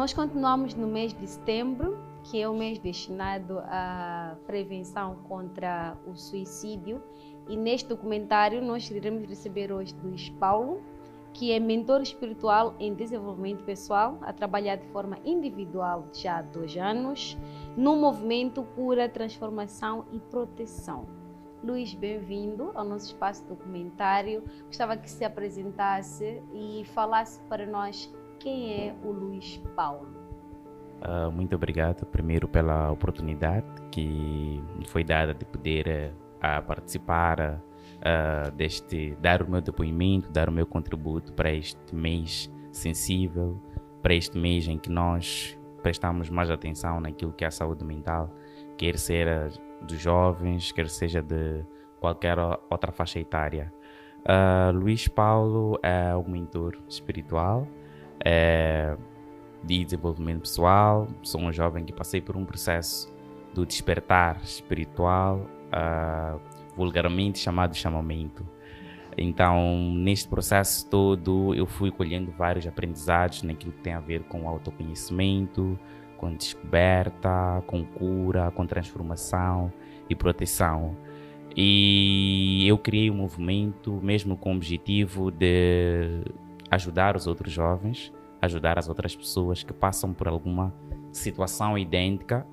Nós continuamos no mês de setembro, que é o mês destinado à prevenção contra o suicídio. E neste documentário nós iremos receber hoje Luís Paulo, que é mentor espiritual em desenvolvimento pessoal, a trabalhar de forma individual já há 2 anos, no movimento Cura, Transformação e Proteção. Luís, bem-vindo ao nosso espaço documentário. Gostava que se apresentasse e falasse para nós quem é o Luís Paulo. Muito obrigado, primeiro, pela oportunidade que me foi dada de poder participar dar o meu depoimento, dar o meu contributo para este mês sensível, para este mês em que nós prestamos mais atenção naquilo que é a saúde mental, quer seja dos jovens, quer seja de qualquer outra faixa etária. Luís Paulo é um mentor espiritual, de desenvolvimento pessoal. Sou um jovem que passei por um processo do despertar espiritual, vulgarmente chamado chamamento. Então, neste processo todo, eu fui colhendo vários aprendizados naquilo que tem a ver com autoconhecimento, com descoberta, com cura, com transformação e proteção. E eu criei um movimento mesmo com o objetivo de ajudar os outros jovens, ajudar as outras pessoas que passam por alguma situação idêntica,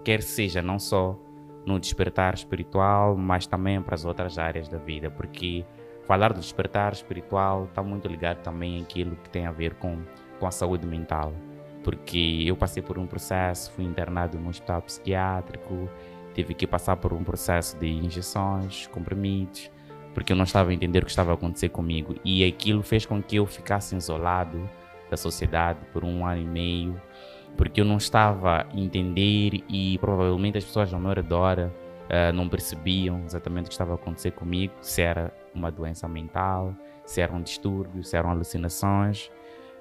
quer seja não só no despertar espiritual, mas também para as outras áreas da vida, porque falar do despertar espiritual está muito ligado também àquilo que tem a ver com a saúde mental, porque eu passei por um processo, fui internado num hospital psiquiátrico, tive que passar por um processo de injeções, comprimidos, porque eu não estava a entender o que estava a acontecer comigo, e aquilo fez com que eu ficasse isolado da sociedade por 1 ano e meio, porque eu não estava a entender e provavelmente as pessoas ao meu redor não percebiam exatamente o que estava a acontecer comigo, se era uma doença mental, se era um distúrbio, se eram alucinações.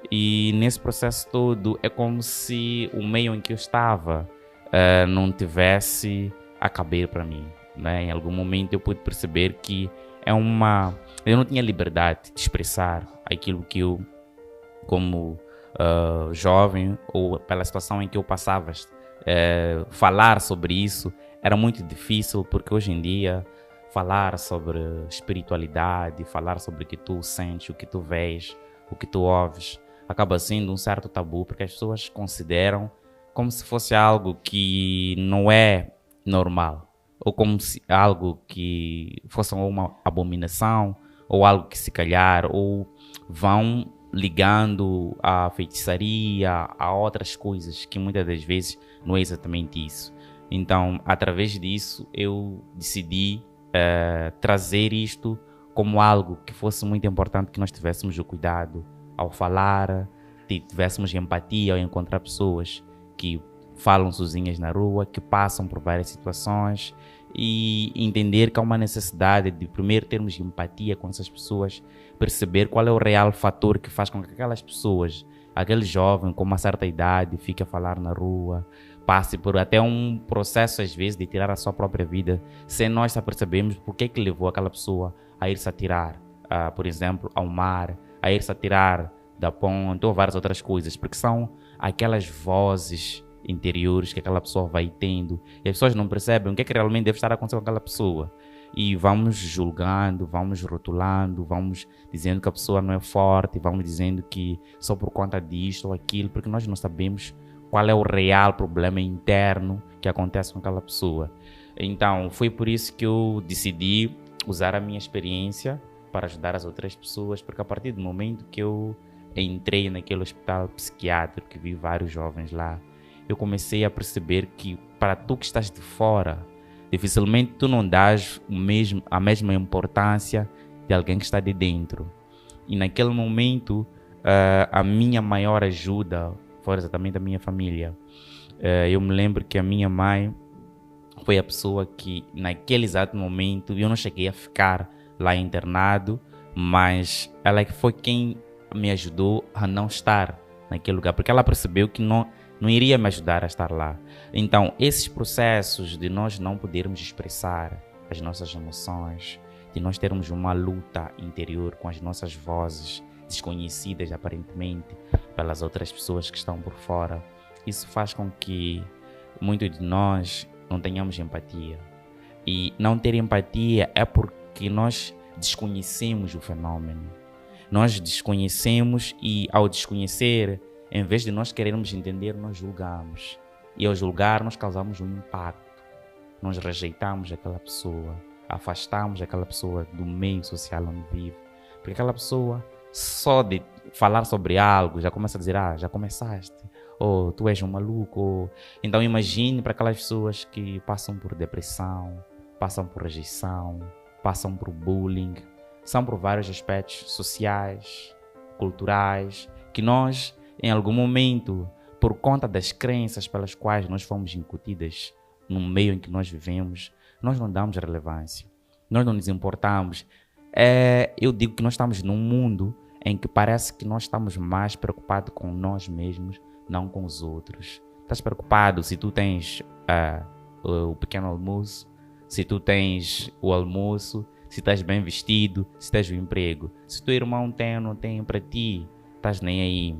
E nesse processo todo é como se o meio em que eu estava não tivesse a caber para mim, né? Em algum momento eu pude perceber que eu não tinha liberdade de expressar aquilo que eu, como jovem, ou pela situação em que eu passava, falar sobre isso era muito difícil, porque hoje em dia falar sobre espiritualidade, falar sobre o que tu sentes, o que tu vês, o que tu ouves, acaba sendo um certo tabu, porque as pessoas consideram como se fosse algo que não é normal, ou como se algo que fosse uma abominação, ou algo que se calhar, ou vão ligando à feitiçaria, a outras coisas que muitas das vezes não é exatamente isso. Então, através disso, eu decidi trazer isto como algo que fosse muito importante, que nós tivéssemos o cuidado ao falar, tivéssemos empatia ao encontrar pessoas que falam sozinhas na rua, que passam por várias situações, e entender que há uma necessidade de primeiro termos empatia com essas pessoas, perceber qual é o real fator que faz com que aquelas pessoas, aquele jovem com uma certa idade, fique a falar na rua, passe por até um processo às vezes de tirar a sua própria vida, sem nós percebermos porque que levou aquela pessoa a ir-se atirar, por exemplo, ao mar, a ir-se atirar da ponte ou várias outras coisas, porque são aquelas vozes interiores que aquela pessoa vai tendo, e as pessoas não percebem o que é que realmente deve estar acontecendo com aquela pessoa, e vamos julgando, vamos rotulando, vamos dizendo que a pessoa não é forte, vamos dizendo que só por conta disto ou aquilo, porque nós não sabemos qual é o real problema interno que acontece com aquela pessoa. Então foi por isso que eu decidi usar a minha experiência para ajudar as outras pessoas, porque a partir do momento que eu entrei naquele hospital psiquiátrico, que vi vários jovens lá, eu comecei a perceber que para tu que estás de fora, dificilmente tu não dás a mesma importância de alguém que está de dentro. E naquele momento, a minha maior ajuda foi exatamente a minha família. Eu me lembro que a minha mãe foi a pessoa que, naquele exato momento, eu não cheguei a ficar lá internado, mas ela foi quem me ajudou a não estar naquele lugar, porque ela percebeu que não iria me ajudar a estar lá. Então, esses processos de nós não podermos expressar as nossas emoções, de nós termos uma luta interior com as nossas vozes, de desconhecidas aparentemente pelas outras pessoas que estão por fora. Isso faz com que muitos de nós não tenhamos empatia. E não ter empatia é porque nós desconhecemos o fenômeno. Nós desconhecemos e, ao desconhecer, em vez de nós querermos entender, nós julgamos. E ao julgar, nós causamos um impacto. Nós rejeitamos aquela pessoa, afastamos aquela pessoa do meio social onde vive. Porque aquela pessoa, só de falar sobre algo, já começa a dizer, já começaste, ou tu és um maluco. Ou... Então imagine para aquelas pessoas que passam por depressão, passam por rejeição, passam por bullying, são por vários aspectos sociais, culturais, que nós, em algum momento, por conta das crenças pelas quais nós fomos incutidas no meio em que nós vivemos, nós não damos relevância, nós não nos importamos. Eu digo que nós estamos num mundo em que parece que nós estamos mais preocupados com nós mesmos, não com os outros. Estás preocupado se tu tens o pequeno almoço, se tu tens o almoço, se estás bem vestido, se tens o emprego. Se teu irmão tem ou não tem para ti, estás nem aí.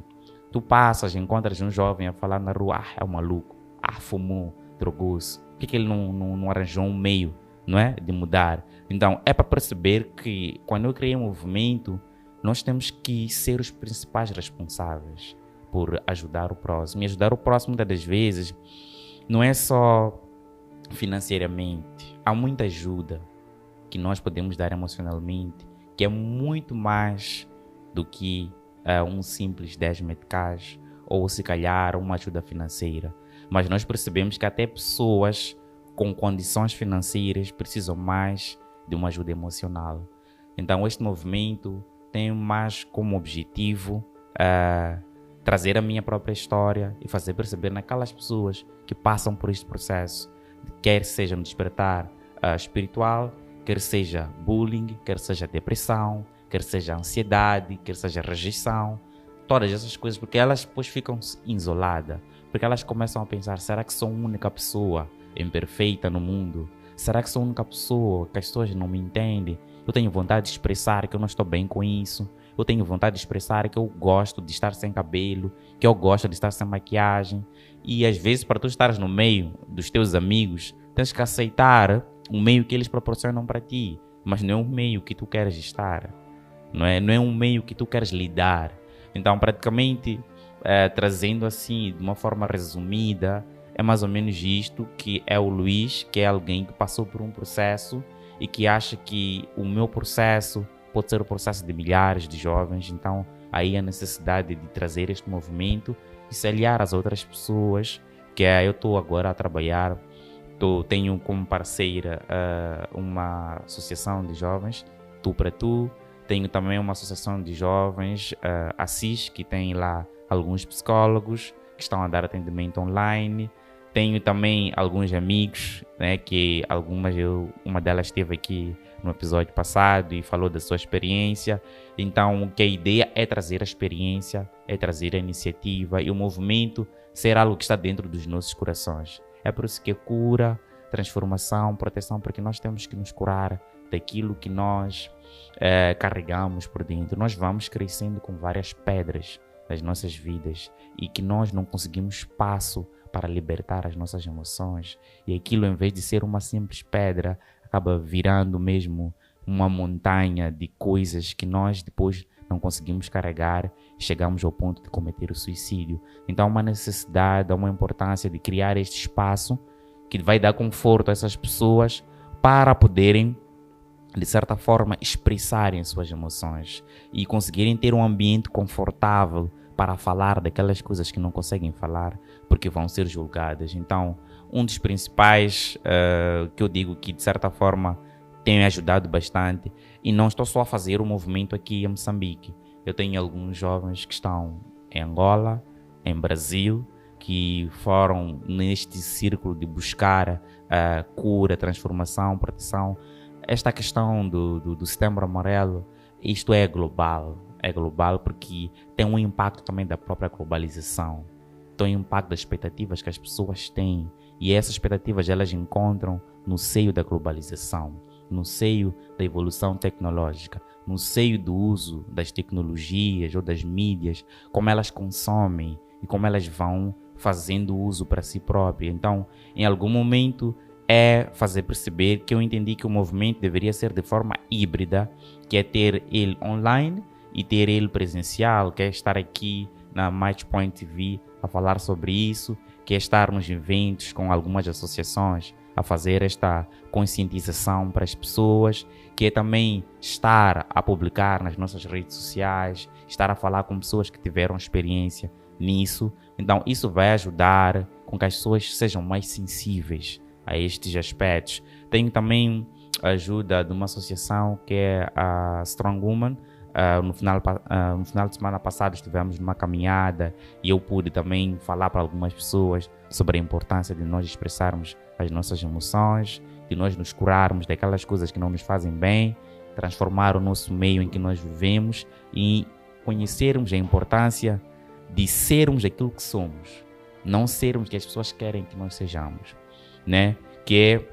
Tu passas, encontras um jovem a falar na rua, é um maluco, fumou, drogou-se. Por que ele não arranjou um meio, não é, de mudar? Então, é para perceber que quando eu criei um movimento, nós temos que ser os principais responsáveis por ajudar o próximo. E ajudar o próximo, muitas das vezes, não é só financeiramente. Há muita ajuda que nós podemos dar emocionalmente, que é muito mais do que um simples 10 meticais ou, se calhar, uma ajuda financeira. Mas nós percebemos que até pessoas com condições financeiras precisam mais de uma ajuda emocional. Então, este movimento tem mais como objetivo trazer a minha própria história e fazer perceber naquelas pessoas que passam por este processo, quer seja no despertar espiritual, quer seja bullying, quer seja depressão, quer seja ansiedade, quer seja rejeição, todas essas coisas, porque elas depois ficam isoladas, porque elas começam a pensar, será que sou a única pessoa imperfeita no mundo? Será que sou a única pessoa que as pessoas não me entendem? Eu tenho vontade de expressar que eu não estou bem com isso. Eu tenho vontade de expressar que eu gosto de estar sem cabelo, que eu gosto de estar sem maquiagem. E às vezes, para tu estares no meio dos teus amigos, tens que aceitar o meio que eles proporcionam para ti, mas não é um meio que tu queres estar, não é um meio que tu queres lidar. Então, praticamente, trazendo assim de uma forma resumida, é mais ou menos isto que é o Luís, que é alguém que passou por um processo e que acha que o meu processo pode ser o processo de milhares de jovens. Então, aí a necessidade de trazer este movimento e se aliar às outras pessoas, que eu estou agora a trabalhar. Tenho como parceira uma associação de jovens, Tu para Tu. Tenho também uma associação de jovens, Assis, que tem lá alguns psicólogos que estão a dar atendimento online. Tenho também alguns amigos, né, que uma delas esteve aqui no episódio passado e falou da sua experiência. Então, que a ideia é trazer a experiência, é trazer a iniciativa e o movimento ser algo que está dentro dos nossos corações. É por isso que é cura, transformação, proteção, porque nós temos que nos curar daquilo que nós carregamos por dentro. Nós vamos crescendo com várias pedras das nossas vidas e que nós não conseguimos espaço para libertar as nossas emoções. E aquilo, em vez de ser uma simples pedra, acaba virando mesmo uma montanha de coisas que nós depois não conseguimos carregar e chegamos ao ponto de cometer o suicídio. Então há uma necessidade, há uma importância de criar este espaço que vai dar conforto a essas pessoas para poderem, de certa forma, expressarem suas emoções e conseguirem ter um ambiente confortável para falar daquelas coisas que não conseguem falar porque vão ser julgadas. Então, um dos principais que eu digo que, de certa forma, tem ajudado bastante, e não estou só a fazer o movimento aqui em Moçambique. Eu tenho alguns jovens que estão em Angola, em Brasil, que foram neste círculo de buscar cura, transformação, proteção. Esta questão do Setembro Amarelo, isto é global porque tem um impacto também da própria globalização, tem um impacto das expectativas que as pessoas têm, e essas expectativas elas encontram no seio da globalização, no seio da evolução tecnológica, no seio do uso das tecnologias ou das mídias, como elas consomem e como elas vão fazendo uso para si próprias. Então, em algum momento, é fazer perceber que eu entendi que o movimento deveria ser de forma híbrida, que é ter ele online e ter ele presencial, que é estar aqui na Matchpoint TV a falar sobre isso, que é estar nos eventos com algumas associações a fazer esta conscientização para as pessoas, que é também estar a publicar nas nossas redes sociais, estar a falar com pessoas que tiveram experiência nisso. Então, isso vai ajudar com que as pessoas sejam mais sensíveis a estes aspectos. Tenho também a ajuda de uma associação que é a Strong Woman. No final de semana passado estivemos numa caminhada e eu pude também falar para algumas pessoas sobre a importância de nós expressarmos as nossas emoções, de nós nos curarmos daquelas coisas que não nos fazem bem, transformar o nosso meio em que nós vivemos e conhecermos a importância de sermos aquilo que somos, não sermos o que as pessoas querem que nós sejamos, né? Que é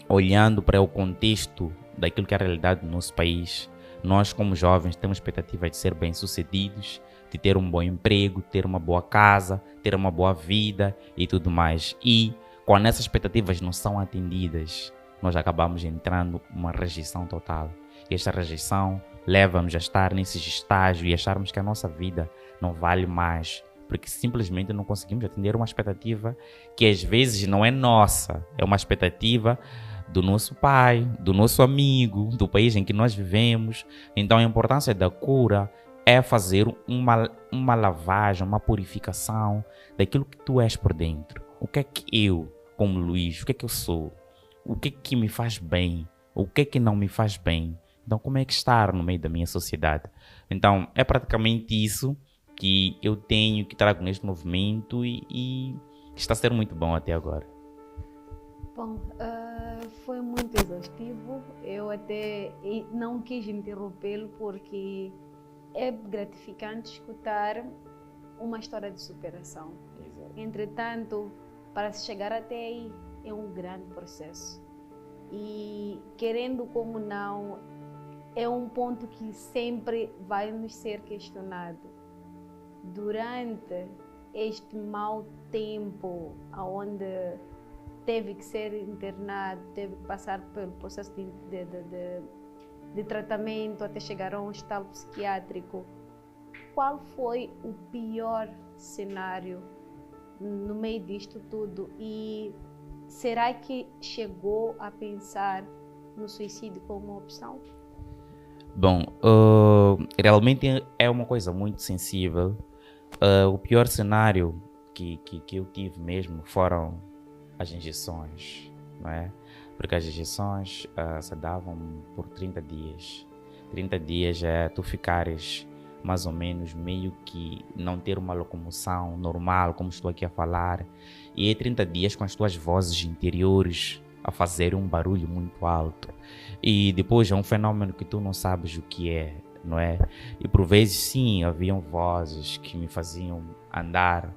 olhando para o contexto daquilo que é a realidade do nosso país. Nós, como jovens, temos expectativa de ser bem-sucedidos, de ter um bom emprego, ter uma boa casa, ter uma boa vida e tudo mais. E quando essas expectativas não são atendidas, nós acabamos entrando numa rejeição total. E esta rejeição leva-nos a estar nesses estágios e acharmos que a nossa vida não vale mais, porque simplesmente não conseguimos atender uma expectativa que às vezes não é nossa, é uma expectativa do nosso pai, do nosso amigo, do país em que nós vivemos. Então a importância da cura é fazer uma lavagem, uma purificação daquilo que tu és por dentro. O que é que eu, como Luís, o que é que eu sou? O que é que me faz bem? O que é que não me faz bem? Então como é que estar no meio da minha sociedade? Então é praticamente isso que eu tenho, que trago neste movimento e está a ser muito bom até agora. Bom, foi muito exaustivo. Eu até não quis interrompê-lo porque é gratificante escutar uma história de superação. Exato. Entretanto, para se chegar até aí é um grande processo. E querendo como não, é um ponto que sempre vai nos ser questionado. Durante este mau tempo, onde teve que ser internado, teve que passar pelo processo de tratamento até chegar a um hospital psiquiátrico, qual foi o pior cenário no meio disto tudo? E será que chegou a pensar no suicídio como uma opção? Bom, realmente é uma coisa muito sensível. O pior cenário que eu tive mesmo foram as injeções, não é? Porque as injeções se davam por 30 dias. 30 dias é tu ficares mais ou menos meio que não ter uma locomoção normal, como estou aqui a falar, e é 30 dias com as tuas vozes interiores a fazer um barulho muito alto. E depois é um fenômeno que tu não sabes o que é, não é? E por vezes sim, haviam vozes que me faziam andar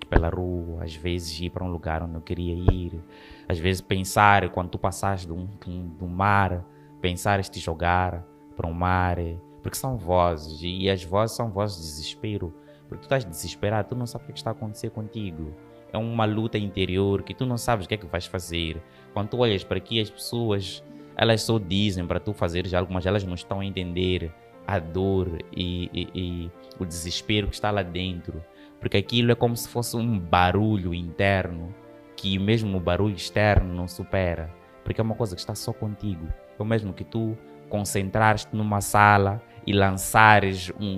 pela rua, às vezes ir para um lugar onde eu queria ir, às vezes pensar, quando tu passaste do mar, pensares te jogar para um mar, porque são vozes, e as vozes são vozes de desespero, porque tu estás desesperado, tu não sabes o que está a acontecer contigo, é uma luta interior que tu não sabes o que é que vais fazer. Quando tu olhas para aqui, as pessoas, elas só dizem para tu fazeres algo, mas elas não estão a entender a dor e o desespero que está lá dentro. Porque aquilo é como se fosse um barulho interno, que mesmo o barulho externo não supera. Porque é uma coisa que está só contigo. É o mesmo que tu concentrares-te numa sala e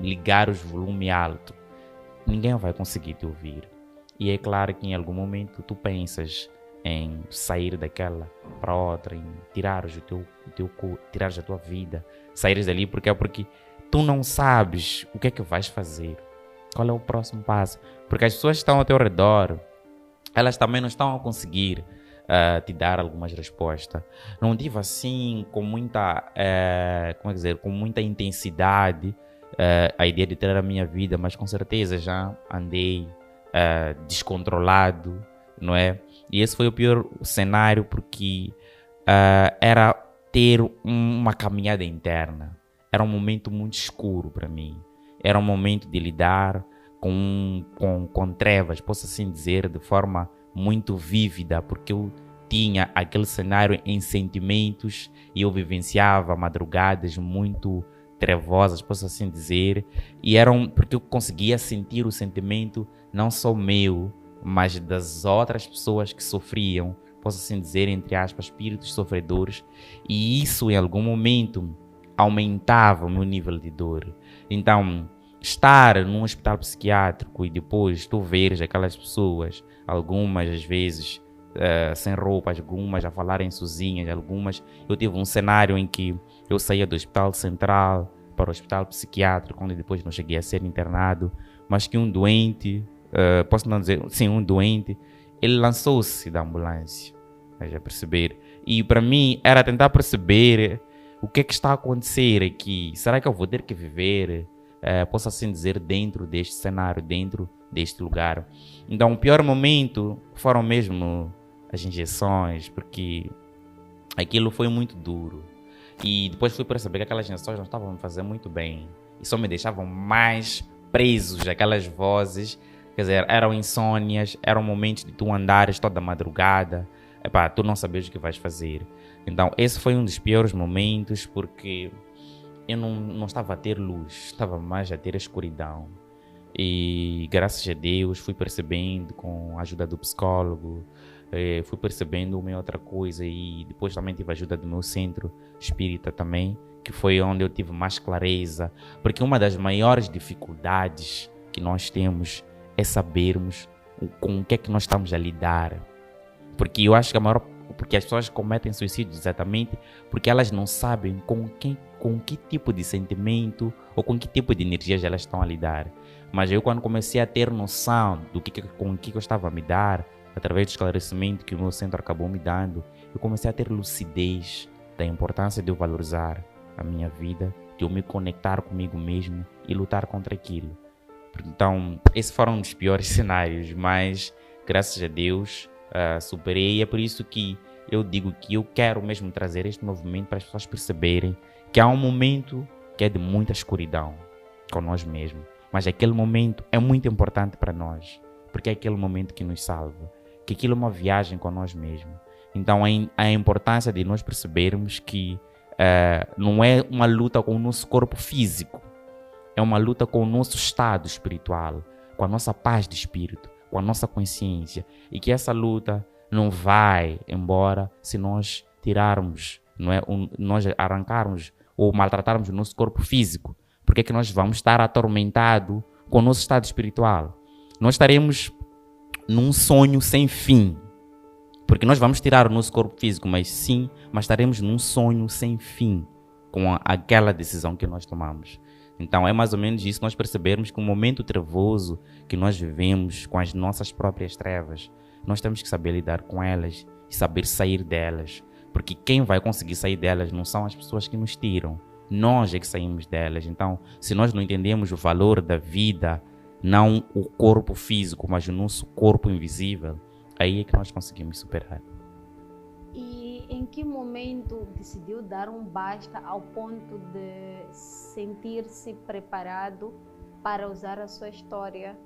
ligares o volume alto. Ninguém vai conseguir te ouvir. E é claro que em algum momento tu pensas em sair daquela para outra, em tirares tirares a tua vida, saíres dali, porque tu não sabes o que é que vais fazer. Qual é o próximo passo? Porque as pessoas que estão ao teu redor, elas também não estão a conseguir te dar algumas respostas. Não tive assim com muita, com muita intensidade a ideia de ter a minha vida, mas com certeza já andei descontrolado, não é? E esse foi o pior cenário, porque era ter uma caminhada interna, era um momento muito escuro para mim. Era um momento de lidar com trevas, posso assim dizer, de forma muito vívida, porque eu tinha aquele cenário em sentimentos e eu vivenciava madrugadas muito trevosas, posso assim dizer, e porque eu conseguia sentir o sentimento não só meu, mas das outras pessoas que sofriam, posso assim dizer, entre aspas, espíritos sofredores, e isso em algum momento aumentava o meu nível de dor. Então, estar num hospital psiquiátrico e depois tu veres aquelas pessoas, algumas às vezes sem roupas, algumas a falarem sozinhas, algumas... Eu tive um cenário em que eu saía do hospital central para o hospital psiquiátrico, onde depois não cheguei a ser internado, mas que um doente, posso não dizer, sim, um doente, ele lançou-se da ambulância, a perceber. E para mim era tentar perceber o que é que está a acontecer aqui. Será que eu vou ter que viver, posso assim dizer, dentro deste cenário, dentro deste lugar? Então o pior momento foram mesmo as injeções, porque aquilo foi muito duro. E depois fui perceber que aquelas injeções não estavam me fazendo muito bem. E só me deixavam mais presos aquelas vozes. Quer dizer, eram insônias, eram momentos de tu andares toda madrugada. Epá, tu não sabes o que vais fazer. Então esse foi um dos piores momentos, porque eu não estava a ter luz, estava mais a ter a escuridão. E graças a Deus fui percebendo, com a ajuda do psicólogo, fui percebendo uma e outra coisa, e depois também tive a ajuda do meu centro espírita também, que foi onde eu tive mais clareza, porque uma das maiores dificuldades que nós temos é sabermos com o que é que nós estamos a lidar. Porque eu acho que porque as pessoas cometem suicídio exatamente porque elas não sabem com que tipo de sentimento ou com que tipo de energias elas estão a lidar. Mas eu, quando comecei a ter noção com o que eu estava a me dar, através do esclarecimento que o meu centro acabou me dando, eu comecei a ter lucidez da importância de eu valorizar a minha vida, de eu me conectar comigo mesmo e lutar contra aquilo. Então, esses foram um dos piores cenários, mas graças a Deus superei. E é por isso que eu digo que eu quero mesmo trazer este movimento para as pessoas perceberem que há um momento que é de muita escuridão com nós mesmos, mas aquele momento é muito importante para nós, porque é aquele momento que nos salva, que aquilo é uma viagem com nós mesmos. Então a importância de nós percebermos que não é uma luta com o nosso corpo físico, é uma luta com o nosso estado espiritual, com a nossa paz de espírito, com a nossa consciência, e que essa luta não vai embora se nós tirarmos, nós arrancarmos ou maltratarmos o nosso corpo físico. Porque é que nós vamos estar atormentados com o nosso estado espiritual? Nós estaremos num sonho sem fim, porque nós vamos tirar o nosso corpo físico, mas estaremos num sonho sem fim com aquela decisão que nós tomamos. Então é mais ou menos isso, nós percebermos que o momento trevoso que nós vivemos com as nossas próprias trevas, nós temos que saber lidar com elas e saber sair delas, porque quem vai conseguir sair delas não são as pessoas que nos tiram, nós é que saímos delas. Então, se nós não entendemos o valor da vida, não o corpo físico, mas o nosso corpo invisível, aí é que nós conseguimos superar. E em que momento decidiu dar um basta ao ponto de sentir-se preparado para usar a sua história,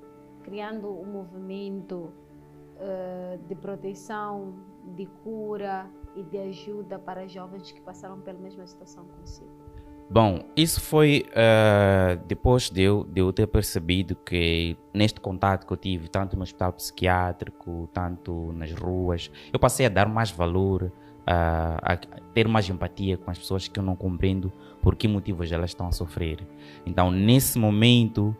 criando um movimento de proteção, de cura e de ajuda para jovens que passaram pela mesma situação consigo? Bom, isso foi depois de eu ter percebido que neste contato que eu tive, tanto no hospital psiquiátrico, tanto nas ruas, eu passei a dar mais valor, a ter mais empatia com as pessoas que eu não compreendo por que motivos elas estão a sofrer. Então, nesse momento,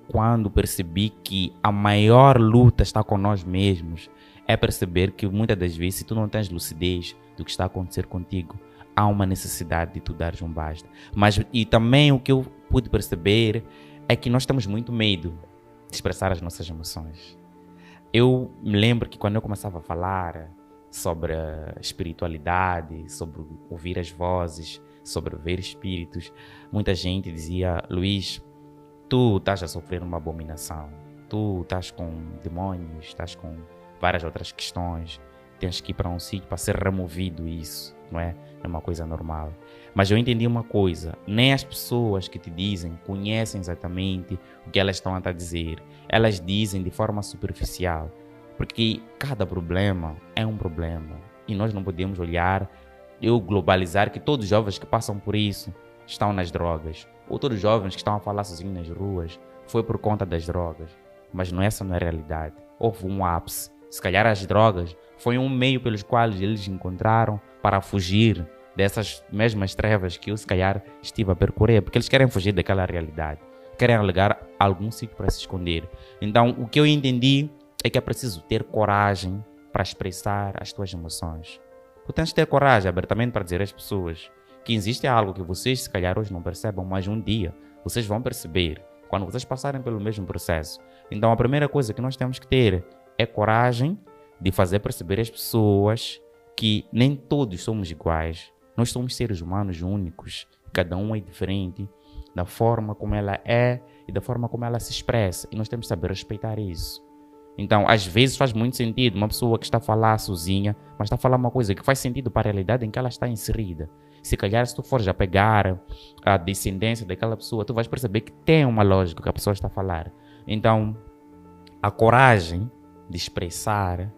quando percebi que a maior luta está com nós mesmos, é perceber que muitas das vezes, se tu não tens lucidez do que está a acontecer contigo, há uma necessidade de tu dares um basta. E também o que eu pude perceber é que nós temos muito medo de expressar as nossas emoções. Eu me lembro que quando eu começava a falar sobre a espiritualidade, sobre ouvir as vozes, sobre ver espíritos, muita gente dizia: Luís, tu estás a sofrer uma abominação, tu estás com demônios, estás com várias outras questões, tens que ir para um sítio para ser removido isso. não é uma coisa normal. Mas eu entendi uma coisa, nem as pessoas que te dizem conhecem exatamente o que elas estão a dizer. Elas dizem de forma superficial, porque cada problema é um problema. E nós não podemos olhar, globalizar que todos os jovens que passam por isso estão nas drogas. Ou todos os jovens que estão a falar sozinhos nas ruas foi por conta das drogas. Mas essa não é a realidade. Houve um ápice. Se calhar as drogas foi um meio pelos quais eles encontraram para fugir dessas mesmas trevas que eu, se calhar, estive a percorrer, porque eles querem fugir daquela realidade, querem alegar algum sítio para se esconder. Então, o que eu entendi é que é preciso ter coragem para expressar as tuas emoções. Tu tens de ter coragem abertamente para dizer às pessoas que existe algo que vocês, se calhar, hoje não percebam, mas um dia vocês vão perceber quando vocês passarem pelo mesmo processo. Então, a primeira coisa que nós temos que ter é coragem de fazer perceber às pessoas que nem todos somos iguais. Nós somos seres humanos únicos, cada um é diferente da forma como ela é e da forma como ela se expressa, e nós temos que saber respeitar isso. Então, às vezes faz muito sentido uma pessoa que está a falar sozinha, mas está a falar uma coisa que faz sentido para a realidade em que ela está inserida. Se calhar, se tu fores a pegar a descendência daquela pessoa, tu vais perceber que tem uma lógica que a pessoa está a falar. Então, a coragem de expressar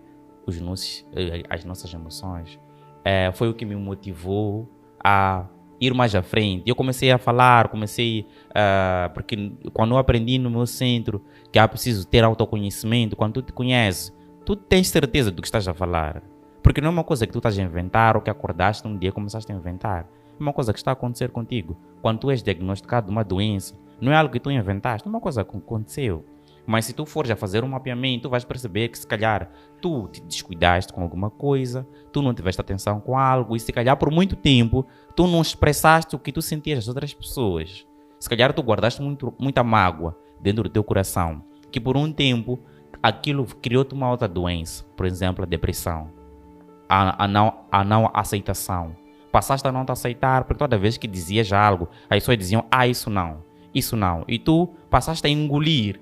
as nossas emoções foi o que me motivou a ir mais à frente. Eu comecei a falar, porque quando eu aprendi no meu centro que é preciso ter autoconhecimento, quando tu te conheces, tu tens certeza do que estás a falar. Porque não é uma coisa que tu estás a inventar ou que acordaste um dia e começaste a inventar. É uma coisa que está a acontecer contigo. Quando tu és diagnosticado de uma doença, não é algo que tu inventaste, é uma coisa que aconteceu. Mas se tu fores a fazer um mapeamento, tu vais perceber que se calhar tu te descuidaste com alguma coisa, tu não tiveste atenção com algo e se calhar por muito tempo tu não expressaste o que tu sentias das outras pessoas. Se calhar tu guardaste muita mágoa dentro do teu coração, que por um tempo aquilo criou-te uma outra doença, por exemplo, a depressão, a não aceitação. Passaste a não te aceitar porque toda vez que dizias algo, as pessoas diziam, isso não. E tu passaste a engolir,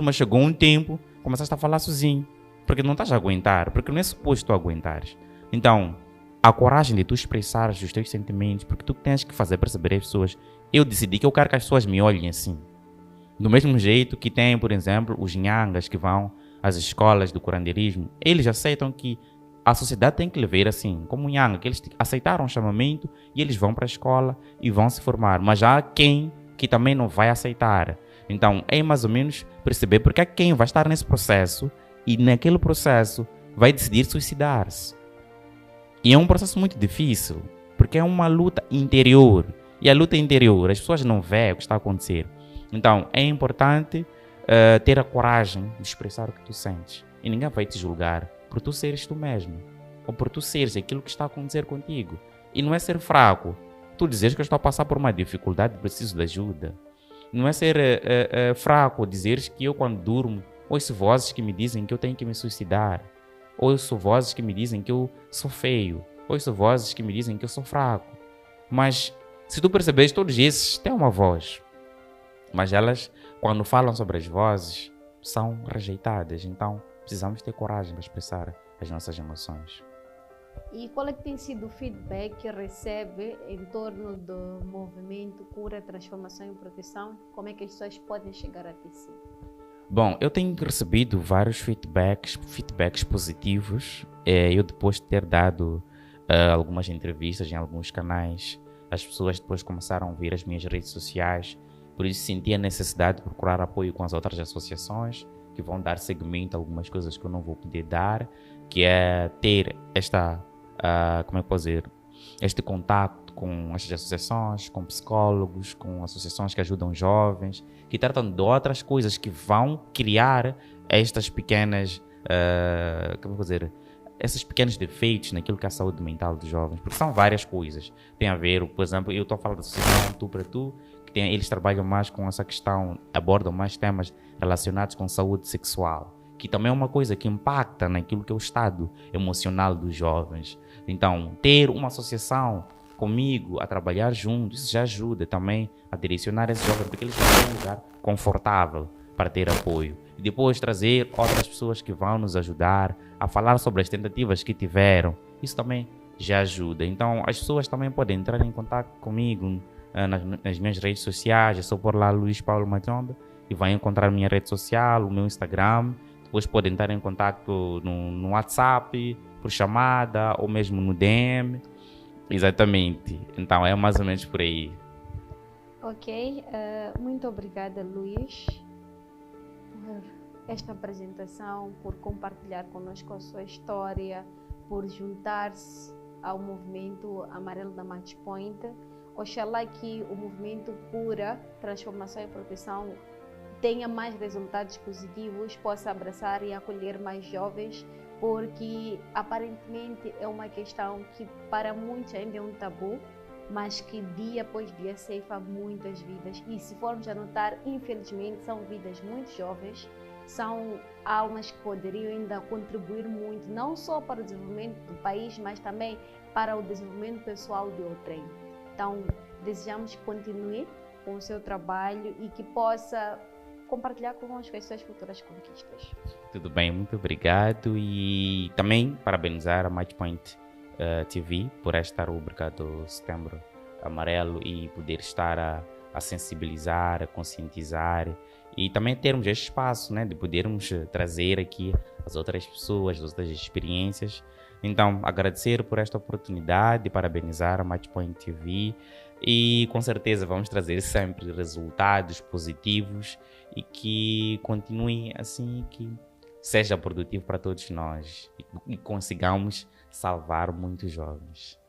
mas chegou um tempo, começaste a falar sozinho, porque não estás a aguentar, porque não é suposto tu aguentares. Então, a coragem de tu expressar os teus sentimentos, porque tu tens que fazer perceber às pessoas, eu decidi que eu quero que as pessoas me olhem assim. Do mesmo jeito que tem, por exemplo, os nhangas que vão às escolas do curandeirismo, eles aceitam que a sociedade tem que lhe ver assim, como nhanga, que eles aceitaram o chamamento e eles vão para a escola e vão se formar, mas há quem que também não vai aceitar. Então, é mais ou menos perceber porque há quem vai estar nesse processo e naquele processo vai decidir suicidar-se. E é um processo muito difícil, porque é uma luta interior. E a luta interior, as pessoas não veem o que está a acontecer. Então, é importante ter a coragem de expressar o que tu sentes. E ninguém vai te julgar por tu seres tu mesmo, ou por tu seres aquilo que está a acontecer contigo. E não é ser fraco. Tu dizes que eu estou a passar por uma dificuldade e preciso de ajuda. Não é ser fraco dizeres que eu, quando durmo, ouço vozes que me dizem que eu tenho que me suicidar. Ouço vozes que me dizem que eu sou feio. Ouço vozes que me dizem que eu sou fraco. Mas, se tu percebes, todos esses têm uma voz. Mas elas, quando falam sobre as vozes, são rejeitadas. Então, precisamos ter coragem para expressar as nossas emoções. E qual é que tem sido o feedback que recebe em torno do movimento Cura, Transformação e Proteção? Como é que as pessoas podem chegar até si? Bom, eu tenho recebido vários feedbacks positivos. Eu, depois de ter dado algumas entrevistas em alguns canais, as pessoas depois começaram a ver as minhas redes sociais. Por isso senti a necessidade de procurar apoio com as outras associações que vão dar seguimento a algumas coisas que eu não vou poder dar, que é ter este contato com estas associações, com psicólogos, com associações que ajudam jovens, que tratam de outras coisas que vão criar estas pequenas, esses pequenos defeitos naquilo que é a saúde mental dos jovens, porque são várias coisas. Tem a ver, por exemplo, eu estou a falar da associação Tu para Tu, que eles trabalham mais com essa questão, abordam mais temas relacionados com saúde sexual, que também é uma coisa que impacta naquilo que é o estado emocional dos jovens. Então, ter uma associação comigo a trabalhar junto, isso já ajuda também a direcionar esses jovens, porque eles têm um lugar confortável para ter apoio. E depois trazer outras pessoas que vão nos ajudar a falar sobre as tentativas que tiveram. Isso também já ajuda. Então, as pessoas também podem entrar em contato comigo nas minhas redes sociais. É só por lá Luís Paulo Machomba e vai encontrar a minha rede social, o meu Instagram. Depois podem entrar em contato no WhatsApp, por chamada ou mesmo no DM. Exatamente. Então, é mais ou menos por aí. Ok, muito obrigada, Luís, por esta apresentação, por compartilhar conosco a sua história, por juntar-se ao movimento Amarelo da Match Point. Oxalá que o movimento Cura, Transformação e Proteção tenha mais resultados positivos, possa abraçar e acolher mais jovens, porque aparentemente é uma questão que para muitos ainda é um tabu, mas que dia após dia ceifa muitas vidas. E se formos a notar, infelizmente, são vidas muito jovens, são almas que poderiam ainda contribuir muito, não só para o desenvolvimento do país, mas também para o desenvolvimento pessoal de outrem. Então, desejamos que continue com o seu trabalho e que possa compartilhar conosco as suas futuras conquistas. Tudo bem, muito obrigado. E também parabenizar a Matchpoint TV por esta rubrica do Setembro Amarelo e poder estar a sensibilizar, a conscientizar e também termos este espaço, né, de podermos trazer aqui as outras pessoas, as outras experiências. Então, agradecer por esta oportunidade, parabenizar a Matchpoint TV e com certeza vamos trazer sempre resultados positivos e que continuem assim, que seja produtivo para todos nós e consigamos salvar muitos jovens.